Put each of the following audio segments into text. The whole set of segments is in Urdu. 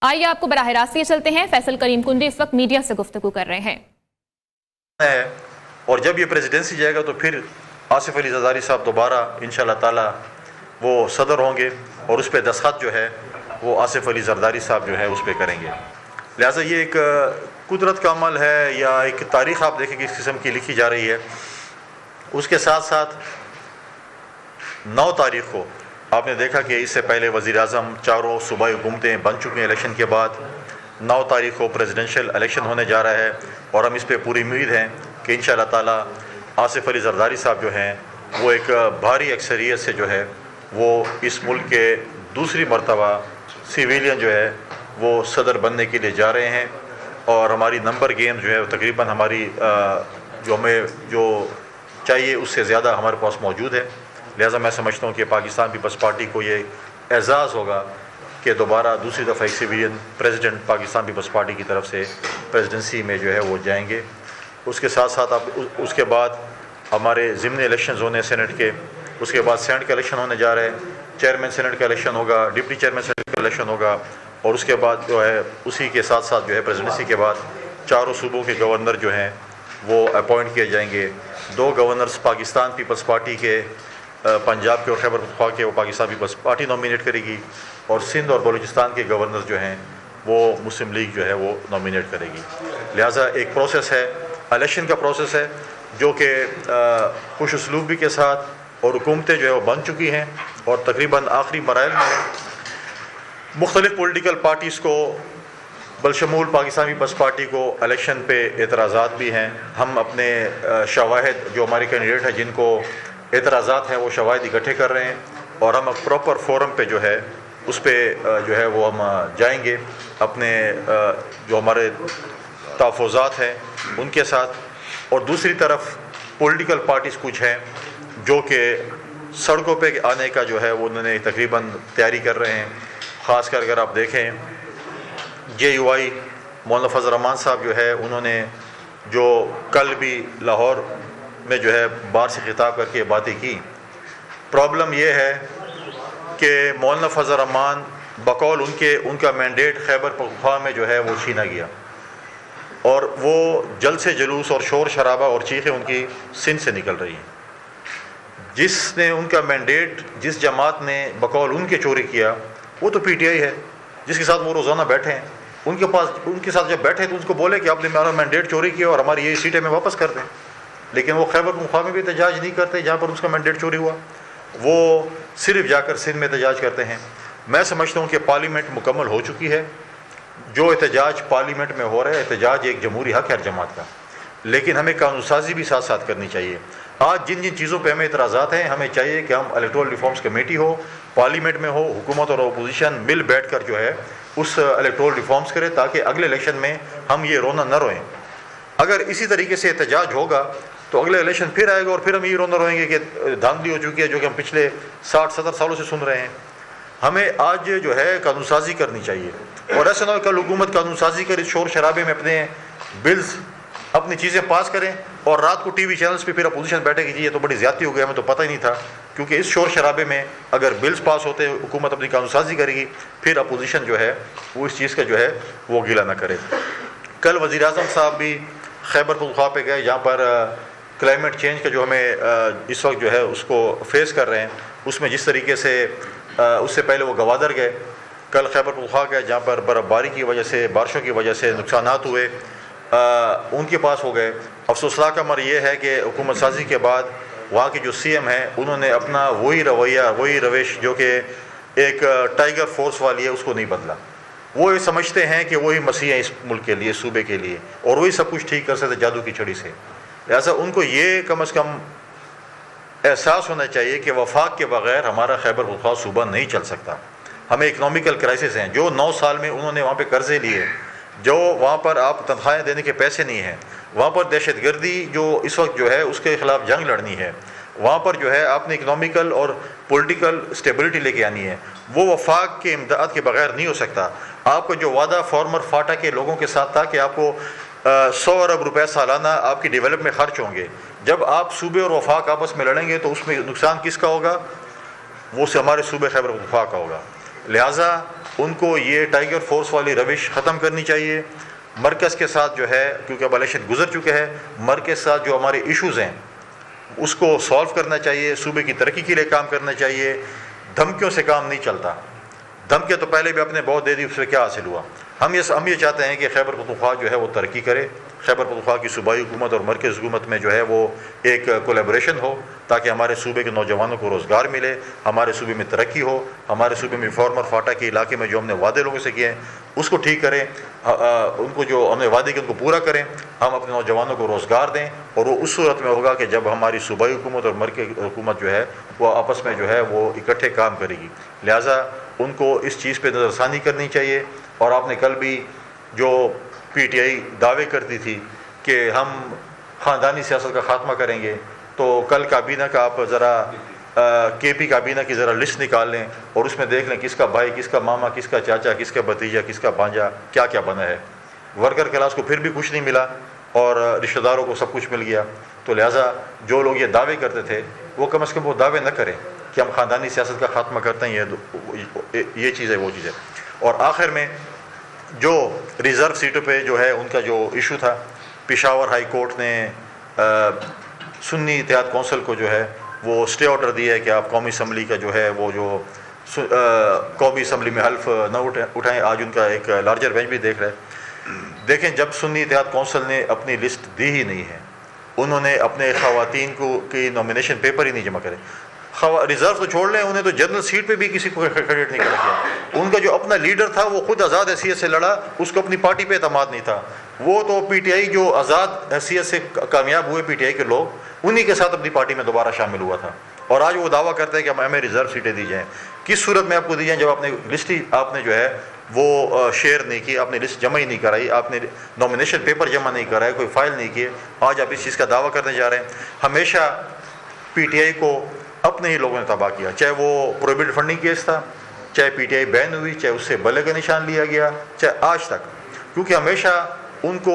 آئیے آپ کو براہ راست یہ چلتے ہیں، فیصل کریم کنڈی اس وقت میڈیا سے گفتگو کر رہے ہیں۔ اور جب یہ پریزیڈنسی جائے گا تو پھر آصف علی زرداری صاحب دوبارہ انشاءاللہ تعالی وہ صدر ہوں گے اور اس پہ دستخط جو ہے وہ آصف علی زرداری صاحب جو ہے اس پہ کریں گے۔ لہٰذا یہ ایک قدرت کا عمل ہے یا ایک تاریخ آپ دیکھیں کہ اس قسم کی لکھی جا رہی ہے۔ اس کے ساتھ ساتھ 9 تاریخ کو آپ نے دیکھا کہ اس سے پہلے وزیر اعظم چاروں صوبائی حکومتیں بن چکی ہیں الیکشن کے بعد۔ 9 تاریخ کو پریزیڈنشل الیکشن ہونے جا رہا ہے اور ہم اس پہ پوری امید ہیں کہ انشاءاللہ تعالی آصف علی زرداری صاحب جو ہیں وہ ایک بھاری اکثریت سے جو ہے وہ اس ملک کے دوسری مرتبہ سویلین جو ہے وہ صدر بننے کے لیے جا رہے ہیں، اور ہماری نمبر گیم جو ہے تقریباً ہماری جو ہمیں جو چاہیے اس سے زیادہ ہمارے پاس موجود ہے۔ لہٰذا میں سمجھتا ہوں کہ پاکستان پیپلز پارٹی کو یہ اعزاز ہوگا کہ دوبارہ دوسری دفعہ ایک سویلین پریزیڈنٹ پاکستان پیپلز پارٹی کی طرف سے پریزیڈنسی میں جو ہے وہ جائیں گے۔ اس کے ساتھ ساتھ اس کے بعد ہمارے ضمنی الیکشنز ہونے سینٹ کے، اس کے بعد سینٹ کا الیکشن ہونے جا رہے ہیں، چیئرمین سینٹ کا الیکشن ہوگا، ڈپٹی چیئرمین سینٹ کا الیکشن ہوگا، اور اس کے بعد جو ہے اسی کے ساتھ ساتھ جو ہے پریزیڈنسی کے بعد چاروں صوبوں کے گورنر جو ہیں وہ اپوائنٹ کیے جائیں گے۔ 2 گورنرز پاکستان پیپلز پارٹی کے پنجاب کے اور خیبر پختونخوا کے وہ پاکستان پیپلز پارٹی نومینیٹ کرے گی، اور سندھ اور بلوچستان کے گورنر جو ہیں وہ مسلم لیگ جو ہے وہ نومینیٹ کرے گی۔ لہٰذا ایک پروسیس ہے، الیکشن کا پروسیس ہے جو کہ خوش اسلوبی کے ساتھ، اور حکومتیں جو ہے وہ بن چکی ہیں اور تقریباً آخری مراحل میں مختلف پولیٹیکل پارٹیز کو بلشمول پاکستان پیپلز پارٹی کو الیکشن پہ اعتراضات بھی ہیں۔ ہم اپنے شواہد جو ہمارے کینڈیڈیٹ ہیں جن کو اعتراضات ہیں وہ شواہد اکٹھے کر رہے ہیں، اور ہم پراپر فورم پہ جو ہے اس پہ جو ہے وہ ہم جائیں گے اپنے جو ہمارے تحفظات ہیں ان کے ساتھ۔ اور دوسری طرف پولیٹیکل پارٹیز کچھ ہیں جو کہ سڑکوں پہ آنے کا جو ہے وہ انہوں نے تقریباً تیاری کر رہے ہیں۔ خاص کر اگر آپ دیکھیں JUI مولانا فضل الرحمان صاحب جو ہے انہوں نے جو کل بھی لاہور میں جو ہے بار سے خطاب کر کے باتیں کی۔ پرابلم یہ ہے کہ مولانا فضل الرحمان بقول ان کا مینڈیٹ خیبر پختونخوا میں جو ہے وہ چھینا گیا، اور وہ جلد سے جلوس اور شور شرابہ اور چیخیں ان کی سندھ سے نکل رہی ہیں۔ جس نے ان کا مینڈیٹ جس جماعت نے بقول ان کے چوری کیا وہ تو PTI ہے جس کے ساتھ وہ روزانہ بیٹھے ہیں۔ ان کے ساتھ جب بیٹھے تو ان کو بولے کہ آپ نے ہمارا مینڈیٹ چوری کیا اور ہماری یہ سیٹیں میں واپس کر دیں، لیکن وہ خیبر پختونخوا میں بھی احتجاج نہیں کرتے جہاں پر اس کا مینڈیٹ چوری ہوا، وہ صرف جا کر سندھ میں احتجاج کرتے ہیں۔ میں سمجھتا ہوں کہ پارلیمنٹ مکمل ہو چکی ہے۔ جو احتجاج پارلیمنٹ میں ہو رہا ہے احتجاج ایک جمہوری حق ہے ہر جماعت کا، لیکن ہمیں قانون سازی بھی ساتھ ساتھ کرنی چاہیے۔ آج جن چیزوں پہ ہمیں اعتراضات ہیں ہمیں چاہیے کہ ہم الیکٹورل ریفارمز کمیٹی ہو، پارلیمنٹ میں ہو، حکومت اور اپوزیشن مل بیٹھ کر جو ہے اس الیکٹورل ریفارمز کرے تاکہ اگلے الیکشن میں ہم یہ رونا نہ روئیں۔ اگر اسی طریقے سے احتجاج ہوگا تو اگلے الیکشن پھر آئے گا اور پھر ہم یہ رونا روئیں گے کہ دھاندلی ہو چکی ہے جو کہ ہم پچھلے 60-70 سالوں سے سن رہے ہیں۔ ہمیں آج جو ہے قانون سازی کرنی چاہیے، اور ایسا نہ ہو کل حکومت قانون سازی کر اس شور شرابے میں اپنے بلز اپنی چیزیں پاس کریں اور رات کو TV چینلز پہ پھر اپوزیشن بیٹھے کہ جی یہ تو بڑی زیادتی ہو گئی، ہمیں تو پتہ ہی نہیں تھا، کیونکہ اس شور شرابے میں اگر بلز پاس ہوتے حکومت اپنی قانون سازی کرے گی پھر اپوزیشن جو ہے وہ اس چیز کا جو ہے وہ گلہ نہ کرے۔ کل وزیر اعظم صاحب بھی خیبر پختونخوا پہ گئے جہاں پر کلائمیٹ چینج کا جو ہمیں اس وقت جو ہے اس کو فیس کر رہے ہیں، اس میں جس طریقے سے اس سے پہلے وہ گوادر گئے، کل خیبر پختونخوا گئے جہاں پر برف باری کی وجہ سے بارشوں کی وجہ سے نقصانات ہوئے، ان کے پاس ہو گئے۔ افسوسناک امر یہ ہے کہ حکومت سازی کے بعد وہاں کے جو CM ہیں انہوں نے اپنا وہی رویہ وہی روش جو کہ ایک ٹائیگر فورس والی ہے اس کو نہیں بدلا۔ وہ یہ سمجھتے ہیں کہ وہی مسیح ہیں اس ملک کے لیے، صوبے کے لیے، اور وہی سب کچھ ٹھیک کر سکتے جادو کی چھڑی سے۔ لہٰذا ان کو یہ کم از کم احساس ہونا چاہیے کہ وفاق کے بغیر ہمارا خیبر پختونخوا صوبہ نہیں چل سکتا۔ ہمیں اکنامیکل کرائسس ہیں، جو 9 سال میں انہوں نے وہاں پہ قرضے لیے، جو وہاں پر آپ تنخواہیں دینے کے پیسے نہیں ہیں، وہاں پر دہشت گردی جو اس وقت جو ہے اس کے خلاف جنگ لڑنی ہے، وہاں پر جو ہے آپ نے اکنامیکل اور پولیٹیکل اسٹیبلٹی لے کے آنی ہے، وہ وفاق کے امداد کے بغیر نہیں ہو سکتا۔ آپ کا جو وعدہ فارمر فاٹا کے لوگوں کے ساتھ تھا کہ آپ کو 100 ارب روپے سالانہ آپ کی ڈیولپ میں خرچ ہوں گے، جب آپ صوبے اور وفاق آپس میں لڑیں گے تو اس میں نقصان کس کا ہوگا؟ وہ سے ہمارے صوبے خیبر پختونخوا کا ہوگا۔ لہٰذا ان کو یہ ٹائیگر فورس والی روش ختم کرنی چاہیے. مرکز کے ساتھ جو ہے، کیونکہ اب الیکشن گزر چکے ہیں، مرکز کے ساتھ جو ہمارے ایشوز ہیں اس کو سالو کرنا چاہیے، صوبے کی ترقی کے لیے کام کرنا چاہیے. دھمکیوں سے کام نہیں چلتا. دھمکیاں تو پہلے بھی اپنے بہت دے دی، اس سے کیا حاصل ہوا؟ ہم یہ چاہتے ہیں کہ خیبر پختونخوا جو ہے وہ ترقی کرے. خیبر پختونخوا کی صوبائی حکومت اور مرکز حکومت میں جو ہے وہ ایک کولیبریشن ہو، تاکہ ہمارے صوبے کے نوجوانوں کو روزگار ملے، ہمارے صوبے میں ترقی ہو، ہمارے صوبے میں فارمر فاٹا کے علاقے میں جو ہم نے وعدے لوگوں سے کیے ہیں اس کو ٹھیک کریں، ان کو جو ہم نے وعدے کیے ان کو پورا کریں، ہم اپنے نوجوانوں کو روزگار دیں. اور وہ اس صورت میں ہوگا کہ جب ہماری صوبائی حکومت اور مرکز حکومت جو ہے وہ آپس میں جو ہے وہ اکٹھے کام کرے گی. لہٰذا ان کو اس چیز پہ نظر ثانی کرنی چاہیے. اور آپ نے کل بھی جو پی ٹی آئی دعوے کرتی تھی کہ ہم خاندانی سیاست کا خاتمہ کریں گے، تو کل کابینہ کا آپ ذرا کے پی کابینہ کی ذرا لسٹ نکال لیں اور اس میں دیکھ لیں کس کا بھائی، کس کا ماما، کس کا چاچا، کس کا بھتیجا، کس کا بھانجا کیا کیا بنا ہے. ورکر کلاس کو پھر بھی کچھ نہیں ملا اور رشتہ داروں کو سب کچھ مل گیا. تو لہٰذا جو لوگ یہ دعوے کرتے تھے وہ کم از کم وہ دعوے نہ کریں کہ ہم خاندانی سیاست کا خاتمہ کرتے ہیں. یہ چیز ہے، وہ چیز ہے. اور آخر میں جو ریزرو سیٹوں پہ جو ہے ان کا جو ایشو تھا، پشاور ہائی کورٹ نے سنی اتحاد کونسل کو جو ہے وہ اسٹے آرڈر دیا ہے کہ آپ قومی اسمبلی کا جو ہے وہ جو قومی اسمبلی میں حلف نہ اٹھائیں. آج ان کا ایک لارجر بینچ بھی دیکھ رہا ہے. دیکھیں، جب سنی اتحاد کونسل نے اپنی لسٹ دی ہی نہیں ہے، انہوں نے اپنے خواتین کو کی نامینیشن پیپر ہی نہیں جمع کرے. ریزرو تو چھوڑ لیں، انہیں تو جنرل سیٹ پہ بھی کسی کو کینڈیڈیٹ نہیں کیا. ان کا جو اپنا لیڈر تھا وہ خود آزاد حیثیت سے لڑا، اس کو اپنی پارٹی پہ اعتماد نہیں تھا. وہ تو پی ٹی آئی جو آزاد حیثیت سے کامیاب ہوئے پی ٹی آئی کے لوگ، انہی کے ساتھ اپنی پارٹی میں دوبارہ شامل ہوا تھا. اور آج وہ دعویٰ کرتے ہیں کہ ہمیں ریزرو سیٹیں دی جائیں. کس صورت میں آپ کو دی جائیں؟ جب آپ نے لسٹ ہی آپ نے جو ہے وہ شیئر نہیں کی، آپ نے لسٹ جمع ہی نہیں کرائی، آپ نے نامینیشن پیپر جمع نہیں کرائے، کوئی فائل نہیں کیے. آج آپ اس چیز کا دعویٰ کرنے جا رہے ہیں. ہمیشہ پی ٹی آئی کو اپنے ہی لوگوں نے تباہ کیا، چاہے وہ پروہیبٹڈ فنڈنگ کیس تھا، چاہے پی ٹی آئی بین ہوئی، چاہے اس سے بلے کا نشان لیا گیا، چاہے آج تک. کیونکہ ہمیشہ ان کو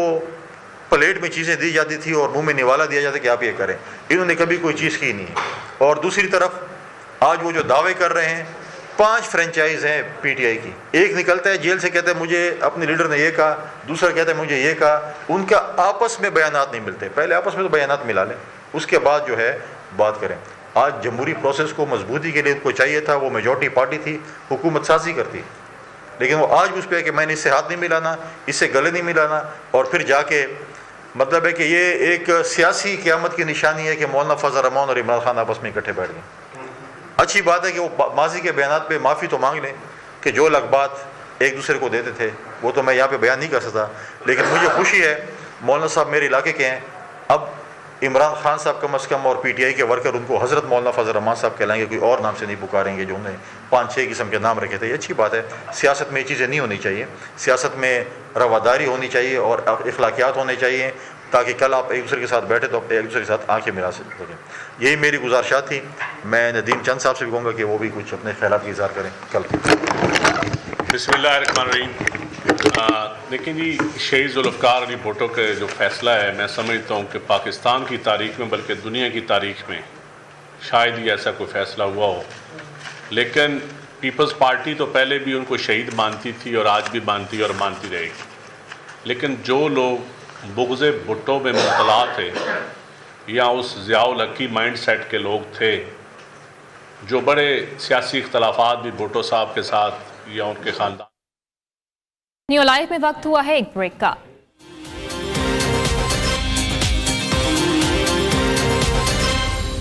پلیٹ میں چیزیں دی جاتی تھی اور منہ میں نوالا دیا جاتا کہ آپ یہ کریں. انہوں نے کبھی کوئی چیز کی نہیں. اور دوسری طرف آج وہ جو دعوے کر رہے ہیں، 5 فرنچائز ہیں پی ٹی آئی کی. ایک نکلتا ہے جیل سے کہتا ہے مجھے اپنے لیڈر نے یہ کہا، دوسرا کہتا ہے مجھے یہ کہا. ان کا آپس میں بیانات نہیں ملتے. پہلے آپس میں تو بیانات ملا لیں، اس کے بعد جو ہے بات کریں. آج جمہوری پروسیس کو مضبوطی کے لیے ان کو چاہیے تھا، وہ میجورٹی پارٹی تھی، حکومت سازی کرتی، لیکن وہ آج اس پہ ہے کہ میں نے اس سے ہاتھ نہیں ملانا، اس سے گلے نہیں ملانا. اور پھر جا کے مطلب ہے کہ یہ ایک سیاسی قیامت کی نشانی ہے کہ مولانا فضل الرحمان اور عمران خان آپس میں اکٹھے بیٹھ گئے. اچھی بات ہے کہ وہ ماضی کے بیانات پہ معافی تو مانگ لیں کہ جو لغبات ایک دوسرے کو دیتے تھے وہ تو میں یہاں پہ بیان نہیں کر سکتا. لیکن مجھے خوشی ہے مولانا صاحب میرے علاقے کے ہیں. اب عمران خان صاحب کم از کم اور پی ٹی آئی کے ورکر ان کو حضرت مولانا فضل الرحمان صاحب کہلائیں گے، کوئی اور نام سے نہیں پکاریں گے جو انہیں 5-6 قسم کے نام رکھے تھے. یہ اچھی بات ہے. سیاست میں یہ چیزیں نہیں ہونی چاہیے. سیاست میں رواداری ہونی چاہیے اور اخلاقیات ہونے چاہیے، تاکہ کل آپ ایک دوسرے کے ساتھ بیٹھے تو ایک دوسرے کے ساتھ آنکھیں ملا سکیں. یہی میری گزارشات تھی. میں ندیم چند صاحب سے بھی کہوں گا کہ وہ بھی کچھ اپنے خیالات کا اظہار کریں کل. بسم اللہ الرحمن الرحیم. لیکن جی شہید ذوالفقار علی بھٹو کا جو فیصلہ ہے، میں سمجھتا ہوں کہ پاکستان کی تاریخ میں بلکہ دنیا کی تاریخ میں شاید ہی ایسا کوئی فیصلہ ہوا ہو. لیکن پیپلز پارٹی تو پہلے بھی ان کو شہید مانتی تھی اور آج بھی مانتی اور مانتی رہے گی. لیکن جو لوگ بغض بھٹو میں مبتلا تھے یا اس ضیاء الحق کی مائنڈ سیٹ کے لوگ تھے، جو بڑے سیاسی اختلافات بھی بھٹو صاحب کے ساتھ یا ان کے خاندان. نیو لائف میں وقت ہوا ہے ایک بریک کا.